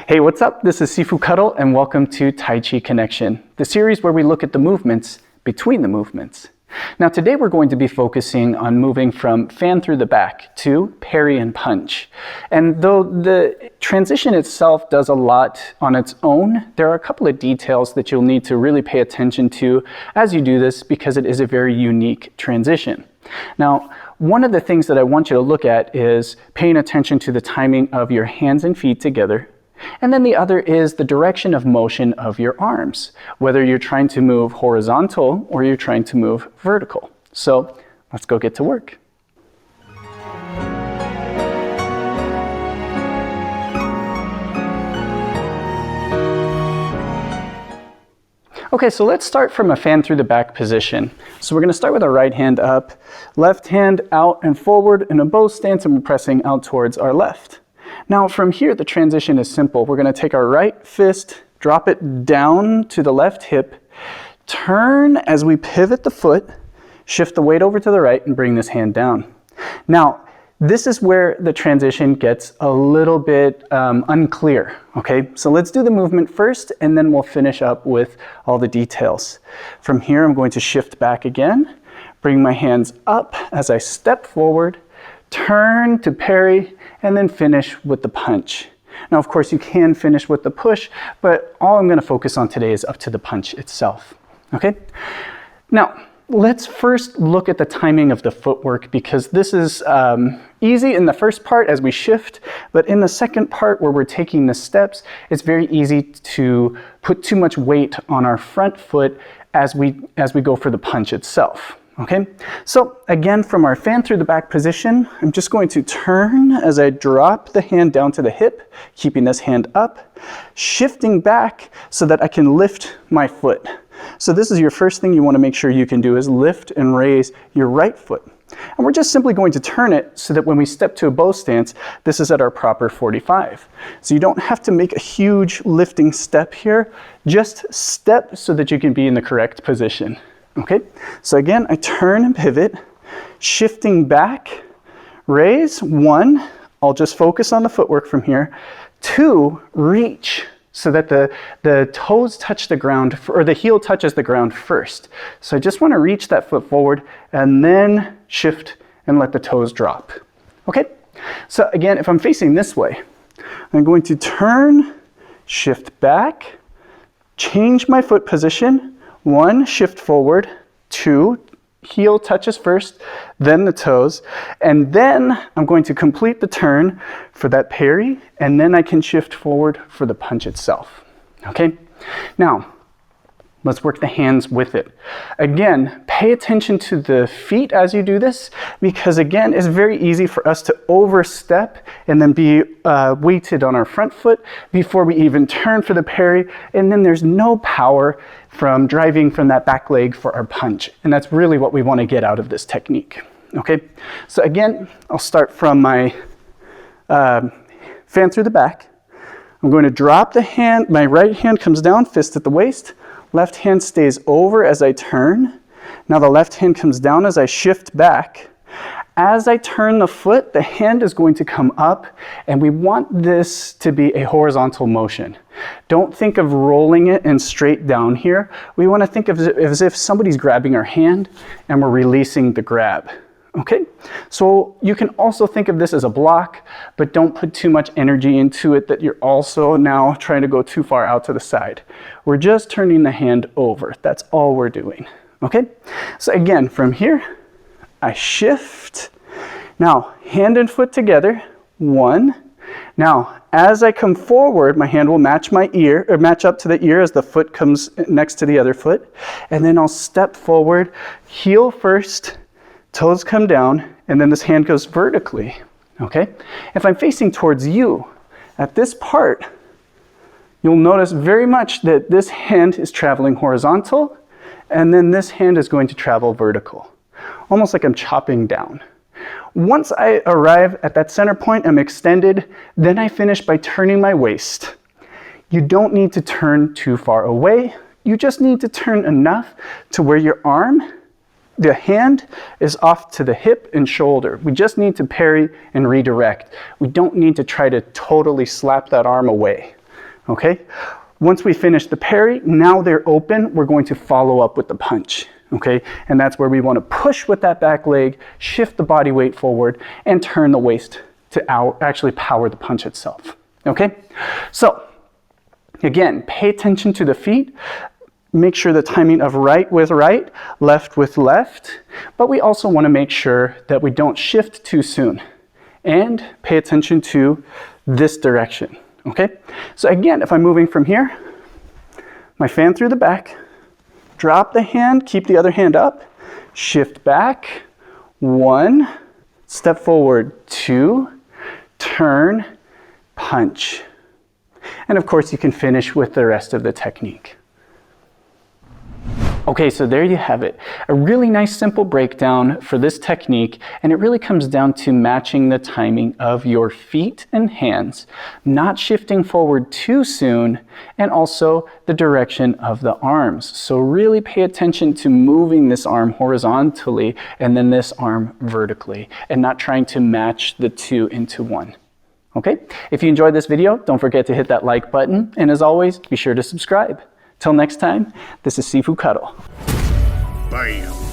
Hey, what's up? This is Sifu Cuddle and welcome to Tai Chi Connection, the series where we look at the movements between the movements. Now today we're going to be focusing on moving from fan through the back to parry and punch. And though the transition itself does a lot on its own, there are a couple of details that you'll need to really pay attention to as you do this because it is a very unique transition. Now, one of the things that I want you to look at is paying attention to the timing of your hands and feet together. And then the other is the direction of motion of your arms, whether you're trying to move horizontal or you're trying to move vertical. So let's go get to work. Okay, so let's start from a fan through the back position. So we're going to start with our right hand up, left hand out and forward in a bow stance, and we're pressing out towards our left. Now from here, the transition is simple. We're going to take our right fist, drop it down to the left hip, turn as we pivot the foot, shift the weight over to the right, and bring this hand down. Now, this is where the transition gets a little bit unclear, okay? So let's do the movement first, and then we'll finish up with all the details. From here, I'm going to shift back again, bring my hands up as I step forward, turn to parry, and then finish with the punch. Now, of course, you can finish with the push, but all I'm going to focus on today is up to the punch itself, okay? Now, let's first look at the timing of the footwork because this is easy in the first part as we shift, but in the second part where we're taking the steps, it's very easy to put too much weight on our front foot as we go for the punch itself. Okay, so again, from our fan through the back position, I'm just going to turn as I drop the hand down to the hip, keeping this hand up, shifting back so that I can lift my foot. So this is your first thing you want to make sure you can do is lift and raise your right foot. And we're just simply going to turn it so that when we step to a bow stance, this is at our proper 45. So you don't have to make a huge lifting step here, just step so that you can be in the correct position. Okay, so again, I turn and pivot, shifting back, raise, 1, I'll just focus on the footwork from here, 2, reach, so that the toes touch the ground, or the heel touches the ground first. So I just want to reach that foot forward, and then shift and let the toes drop. Okay, so again, if I'm facing this way, I'm going to turn, shift back, change my foot position, 1, shift forward, 2, heel touches first, then the toes, and then I'm going to complete the turn for that parry, and then I can shift forward for the punch itself. Okay? Now, let's work the hands with it. Again, pay attention to the feet as you do this, because again, it's very easy for us to overstep and then be weighted on our front foot before we even turn for the parry, and then there's no power from driving from that back leg for our punch. And that's really what we want to get out of this technique. Okay, so again, I'll start from my fan through the back. I'm going to drop the hand, my right hand comes down, fist at the waist, left hand stays over as I turn. Now the left hand comes down as I shift back. As I turn the foot, the hand is going to come up, and we want this to be a horizontal motion. Don't think of rolling it and straight down here. We want to think of it as if somebody's grabbing our hand and we're releasing the grab. Okay, so you can also think of this as a block, but don't put too much energy into it that you're also now trying to go too far out to the side. We're just turning the hand over. That's all we're doing. Okay, so again, from here, I shift. Now, hand and foot together, 1. Now, as I come forward, my hand will match my ear, or match up to the ear as the foot comes next to the other foot. And then I'll step forward, heel first, toes come down, and then this hand goes vertically, okay? If I'm facing towards you, at this part, you'll notice very much that this hand is traveling horizontal, and then this hand is going to travel vertical, almost like I'm chopping down. Once I arrive at that center point, I'm extended, then I finish by turning my waist. You don't need to turn too far away. You just need to turn enough to where your arm, the hand, is off to the hip and shoulder. We just need to parry and redirect. We don't need to try to totally slap that arm away. Okay? Once we finish the parry, now they're open, we're going to follow up with the punch. Okay? And that's where we want to push with that back leg, shift the body weight forward, and turn the waist to actually power the punch itself. Okay? So, again, pay attention to the feet. Make sure the timing of right with right, left with left, but we also want to make sure that we don't shift too soon. And pay attention to this direction, okay? So again, if I'm moving from here, my fan through the back, drop the hand, keep the other hand up, shift back, 1, step forward, 2, turn, punch. And of course, you can finish with the rest of the technique. Okay, so there you have it. A really nice simple breakdown for this technique, and it really comes down to matching the timing of your feet and hands, not shifting forward too soon, and also the direction of the arms. So really pay attention to moving this arm horizontally and then this arm vertically, and not trying to match the two into one. Okay, if you enjoyed this video, don't forget to hit that like button, and as always, be sure to subscribe. Till next time, this is Sifu Cuddle. Bam.